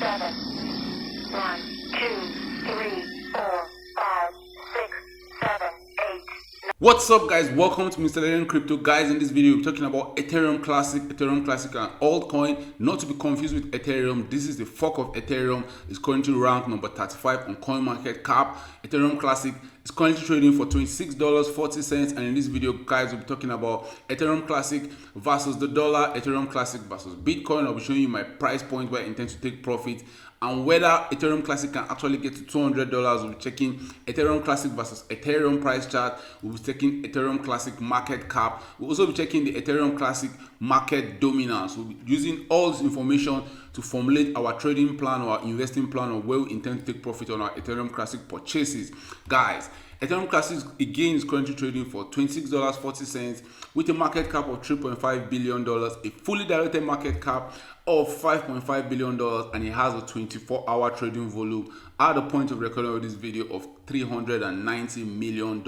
7. 1, 2, 3, 4, 5, 6, 7, 8. What's up, guys? Welcome to Mr. Ethereum Crypto. Guys, in this video we're talking about Ethereum Classic and Altcoin. Not to be confused with Ethereum, this is the fork of Ethereum. It's currently ranked number 35 on CoinMarketCap. Ethereum Classic is currently trading for $26.40, and in this video, guys, we'll be talking about Ethereum Classic versus the dollar, Ethereum Classic versus Bitcoin. I'll be showing you my price point where I intend to take profit, and whether Ethereum Classic can actually get to $200. We'll be checking Ethereum Classic versus Ethereum price chart. We'll be checking Ethereum Classic market cap. We'll also be checking the Ethereum Classic market dominance. We'll be using all this information to formulate our trading plan or our investing plan on where we intend to take profit on our Ethereum Classic purchases. Guys, Ethereum Classic again is currently trading for $26.40 with a market cap of $3.5 billion, a fully diluted market cap of $5.5 billion, and it has a 24-hour trading volume at the point of recording of this video of $390 million.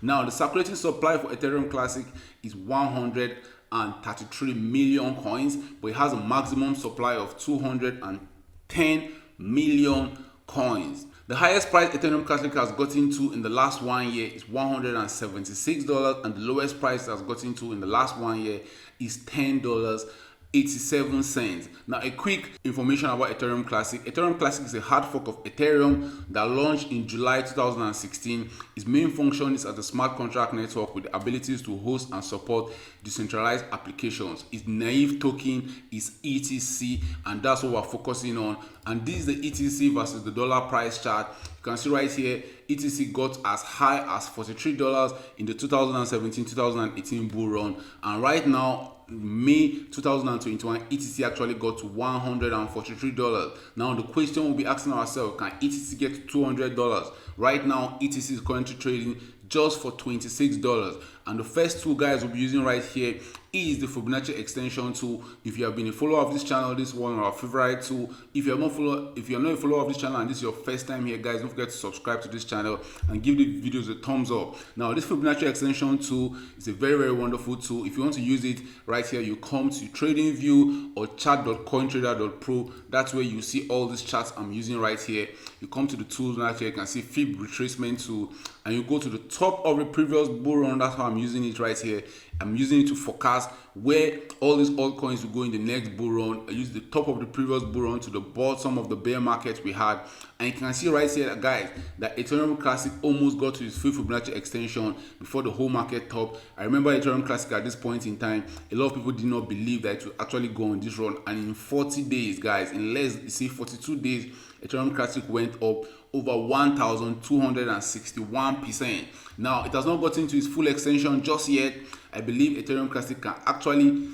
Now, the circulating supply for Ethereum Classic is 133 million coins, but it has a maximum supply of 210 million coins. The highest price Ethereum Classic has gotten to in the last 1 year is $176, and the lowest price it has gotten to in the last 1 year is $10.87. Now, a quick information about Ethereum Classic. Ethereum Classic is a hard fork of Ethereum that launched in July 2016. Its main function is as a smart contract network with the abilities to host and support decentralized applications. Its naive token is ETC, and that's what we're focusing on. And this is the ETC versus the dollar price chart. You can see right here, ETC got as high as $43 in the 2017-2018 bull run, and right now, May 2021, ETC actually got to $143. Now the question we'll be asking ourselves, can ETC get to $200? Right now, ETC is currently trading just for $26, and the first tool, guys, we'll be using right here is the Fibonacci extension tool. If you have been a follower of this channel, this is one of our favorite tool. If you're not a follower of this channel and this is your first time here, guys, don't forget to subscribe to this channel and give the videos a thumbs up. Now, this Fibonacci extension tool is a very wonderful tool. If you want to use it, right here you come to TradingView or chat.cointrader.pro. That's where you see all these charts I'm using right here. You come to the tools right here, you can see Fib retracement tool, and you go to the top of the previous bull run. That's how I'm using it right here. I'm using it to forecast where all these altcoins will go in the next bull run. I use the top of the previous bull run to the bottom of the bear market we had, and you can see right here, guys, that Ethereum Classic almost got to its full Fibonacci extension before the whole market top. I remember Ethereum Classic at this point in time, a lot of people did not believe that it would actually go on this run, and in 40 days, guys, in less, you see, 42 days, Ethereum Classic went up over 1,261%. Now, it has not gotten to its full extension just yet. I believe Ethereum Classic can actually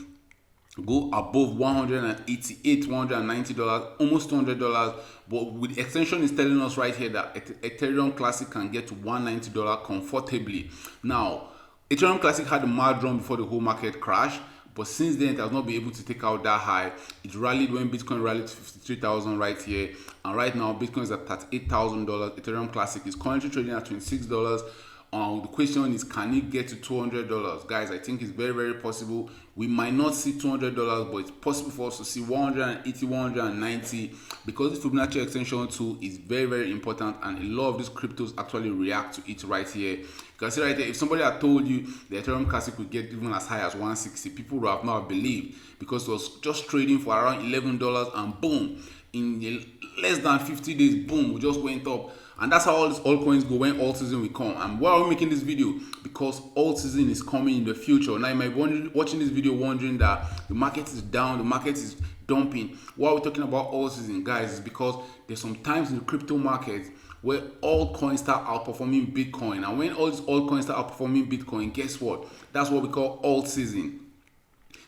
go above $188, $190, almost $200. But with extension is telling us right here that Ethereum Classic can get to $190 comfortably. Now, Ethereum Classic had a mad run before the whole market crashed, but since then it has not been able to take out that high. It rallied when Bitcoin rallied to 53,000 right here, and right now Bitcoin is at $38,000. Ethereum Classic is currently trading at $26. The question is, can it get to $200? Guys, I think it's very possible. We might not see $200, but it's possible for us to see 180, 190, because this Fibonacci extension tool is very important, and a lot of these cryptos actually react to it right here. You can see right here, if somebody had told you the Ethereum Classic would get even as high as 160, people would have not believed, because it was just trading for around $11, and boom, in less than 50 days, boom, we just went up. And that's how all these altcoins go when Altseason will come. And why are we making this video? Because Altseason is coming in the future. Now, you might be watching this video wondering that the market is down, the market is dumping. Why are we talking about Altseason, guys? Is because there's some times in the crypto market where altcoins start outperforming Bitcoin. And when all these altcoins start outperforming Bitcoin, guess what? That's what we call Altseason.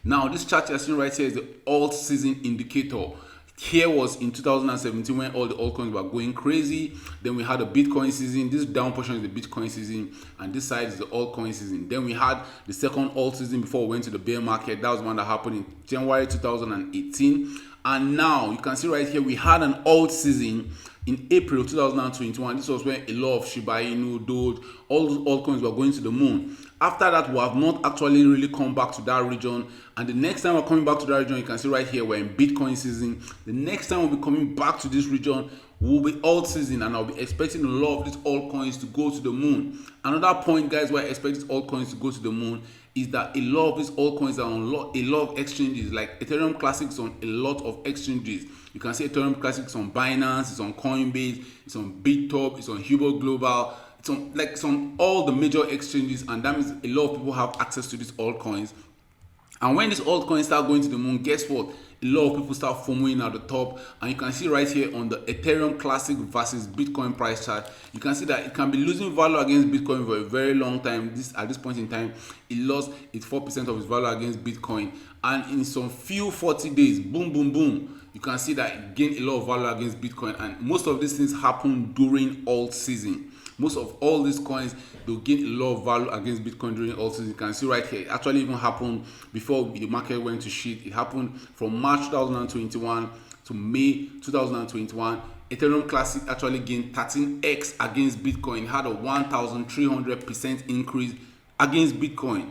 Now, this chart you're seeing right here is the Altseason indicator. Here was in 2017 when all the altcoins were going crazy. Then we had a Bitcoin season. This down portion is the Bitcoin season, and this side is the altcoin season. Then we had the second alt season before we went to the bear market. That was one that happened in January 2018. And now you can see right here we had an alt season in April 2021. This was when a lot of Shiba Inu, Doge, all those altcoins were going to the moon. After that, we have not actually really come back to that region. And the next time we're coming back to that region, you can see right here, we're in Bitcoin season. The next time we'll be coming back to this region will be Altseason, and I'll be expecting a lot of these altcoins to go to the moon. Another point, guys, why I expect these altcoins to go to the moon is that a lot of these altcoins are on a lot of exchanges. Like Ethereum Classic is on a lot of exchanges. You can see Ethereum Classic is on Binance, it's on Coinbase, it's on BitTop, it's on Hugo Global, it's on all the major exchanges, and that means a lot of people have access to these altcoins. And when these altcoins start going to the moon, guess what? A lot of people start FOMOing at the top, and you can see right here on the Ethereum Classic versus Bitcoin price chart, you can see that it can be losing value against Bitcoin for a very long time. At this point in time, it lost its 4% of its value against Bitcoin, and in some few 40 days, boom, boom, boom, you can see that it gained a lot of value against Bitcoin. And most of these things happen during alt season. Most of all these coins, they'll gain a lot of value against Bitcoin during alt season. You can see right here, it actually even happened before the market went to shit. It happened from March 2021 to May 2021. Ethereum Classic actually gained 13x against Bitcoin. It had a 1,300% increase against Bitcoin.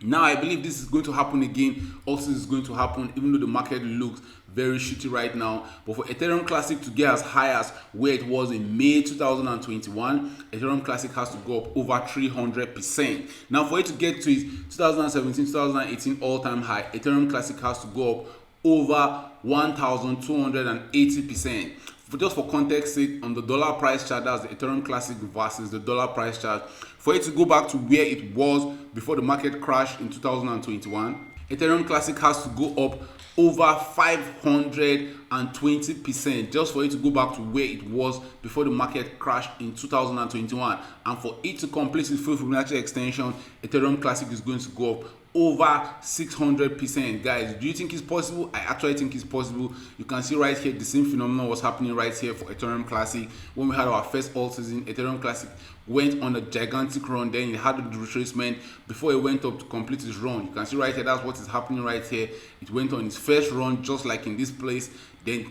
Now I believe this is going to happen again. Also, this is going to happen even though the market looks very shitty right now. But for Ethereum Classic to get as high as where it was in May 2021, Ethereum Classic has to go up over 300%. Now for it to get to its 2017-2018 all-time high, Ethereum Classic has to go up over 1,280%. Just for context sake, on the dollar price chart, that's the Ethereum Classic versus the dollar price chart, for it to go back to where it was before the market crashed in 2021, Ethereum Classic has to go up over 520% just for it to go back to where it was before the market crashed in 2021. And for it to complete its full Fibonacci extension, Ethereum Classic is going to go up over 600%. Guys, do you think it's possible? I actually think it's possible. You can see right here the same phenomenon was happening right here for Ethereum Classic. When we had our first alt season, Ethereum Classic went on a gigantic run, then it had the retracement before it went up to complete its run. You can see right here, that's what is happening right here. It went on its first run just like in this place, then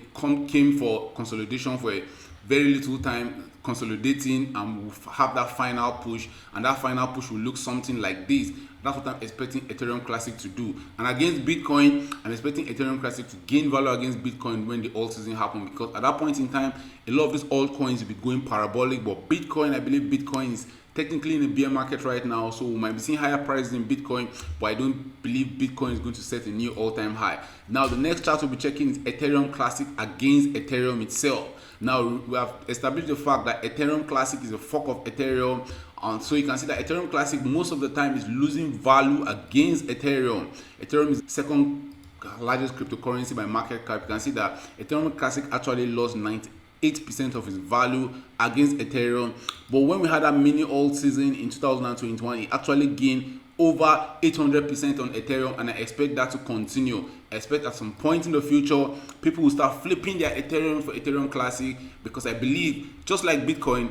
came for consolidation for a very little time, consolidating, and we'll have that final push, and that final push will look something like this. That's what I'm expecting Ethereum Classic to do. And against Bitcoin, I'm expecting Ethereum Classic to gain value against Bitcoin when the alt season happens, because at that point in time, a lot of these altcoins will be going parabolic. But Bitcoin, I believe Bitcoin is technically in a bear market right now, so we might be seeing higher prices in Bitcoin, but I don't believe Bitcoin is going to set a new all-time high. Now the next chart we'll be checking is Ethereum Classic against Ethereum itself. Now we have established the fact that Ethereum Classic is a fork of Ethereum, and so you can see that Ethereum Classic most of the time is losing value against Ethereum. Ethereum is the second largest cryptocurrency by market cap. You can see that Ethereum Classic actually lost 98% of its value against Ethereum. But when we had a mini alt season in 2021, it actually gained over 800% on Ethereum, and I expect that to continue. I expect at some point in the future, people will start flipping their Ethereum for Ethereum Classic, because I believe, just like Bitcoin,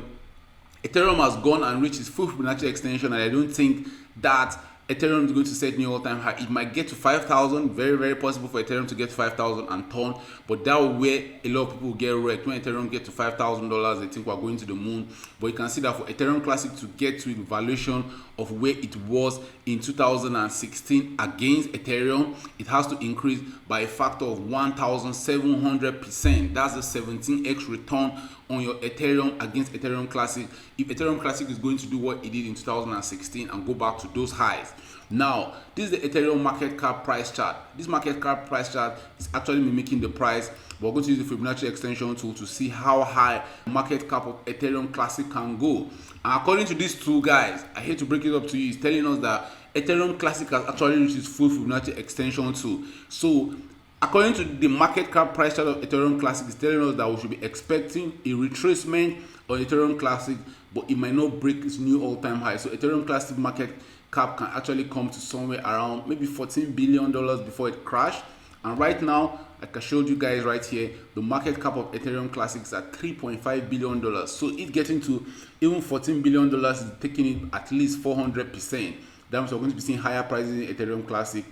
Ethereum has gone and reached its full Fibonacci extension, and I don't think that Ethereum is going to set new all-time high. It might get to 5,000, very, very possible for Ethereum to get to 5,000 and turn, but that will where a lot of people get wrecked. When Ethereum get to $5,000, they think we're going to the moon. But you can see that for Ethereum Classic to get to the valuation of where it was in 2016 against Ethereum, it has to increase by a factor of 1,700%. That's a 17x return on your Ethereum against Ethereum Classic, if Ethereum Classic is going to do what it did in 2016 and go back to those highs. Now, this is the Ethereum market cap price chart. This market cap price chart is actually mimicking the price. We're going to use the Fibonacci extension tool to see how high the market cap of Ethereum Classic can go. And according to this tool, guys, I hate to break it up to you, it's telling us that Ethereum Classic has actually reached its full Fibonacci extension tool. So according to the market cap price chart of Ethereum Classic, it's telling us that we should be expecting a retracement on Ethereum Classic, but it might not break its new all-time high. So Ethereum Classic market cap can actually come to somewhere around maybe $14 billion before it crashed. And right now, like I showed you guys right here, the market cap of Ethereum Classic is at $3.5 billion. So it getting to even $14 billion is taking it at least 400%. That means we're going to be seeing higher prices in Ethereum Classic.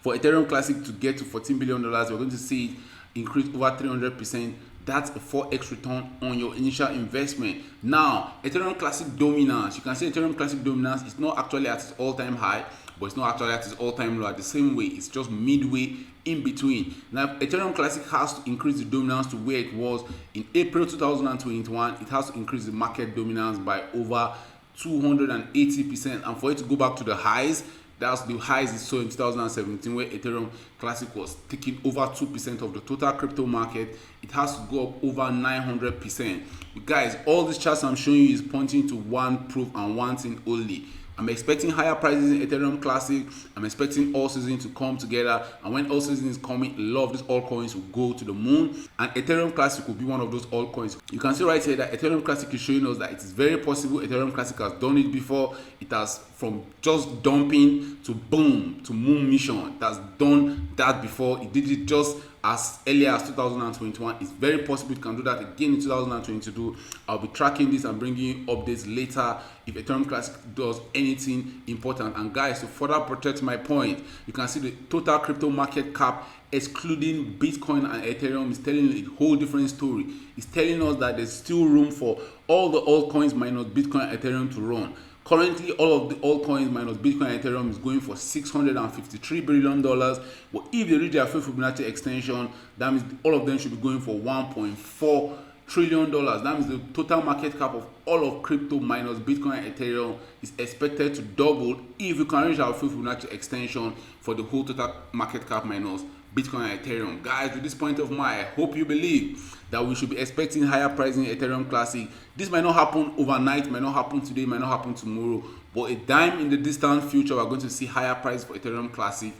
For Ethereum Classic to get to $14 billion, we're going to see it increase over 300%. That's a 4x return on your initial investment. Now, Ethereum Classic dominance, you can see Ethereum Classic dominance is not actually at its all-time high, but it's not actually at its all-time low at the same way. It's just midway in between. Now, Ethereum Classic has to increase the dominance to where it was in April 2021. It has to increase the market dominance by over 280%, and for it to go back to the highs, that's the highs it saw in 2017, where Ethereum Classic was taking over 2% of the total crypto market. It has to go up over 900%. Guys, all these charts I'm showing you is pointing to one proof and one thing only. I'm expecting higher prices in Ethereum Classic. I'm expecting Altseason to come together, and when Altseason is coming, a lot of these altcoins will go to the moon, and Ethereum Classic will be one of those altcoins. You can see right here that Ethereum Classic is showing us that it is very possible. Ethereum Classic has done it before. It has, from just dumping to boom to moon mission, it has done that before. It did it just as early as 2021. It's very possible it can do that again in 2022. I'll be tracking this and bringing you updates later if Ethereum Classic does anything important. And guys, to further protect my point, you can see the total crypto market cap excluding Bitcoin and Ethereum is telling a whole different story. It's telling us that there's still room for all the altcoins minus Bitcoin and Ethereum to run. Currently, all of the altcoins minus Bitcoin and Ethereum is going for $653 billion. But if they reach their full Fibonacci extension, that means all of them should be going for $1.4 trillion. That means the total market cap of all of crypto minus Bitcoin and Ethereum is expected to double if you can reach our full Fibonacci extension for the whole total market cap minus Bitcoin and Ethereum. Guys, with this point of view, I hope you believe that we should be expecting higher pricing in Ethereum Classic. This might not happen overnight, might not happen today, might not happen tomorrow, but a time in the distant future, we're going to see higher price for Ethereum Classic.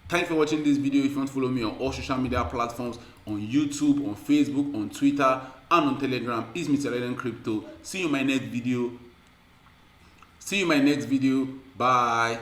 Thanks for watching this video. If you want to follow me on all social media platforms, on YouTube, on Facebook, on Twitter, and on Telegram, it's Mr. Legend Crypto. See you in my next video. Bye.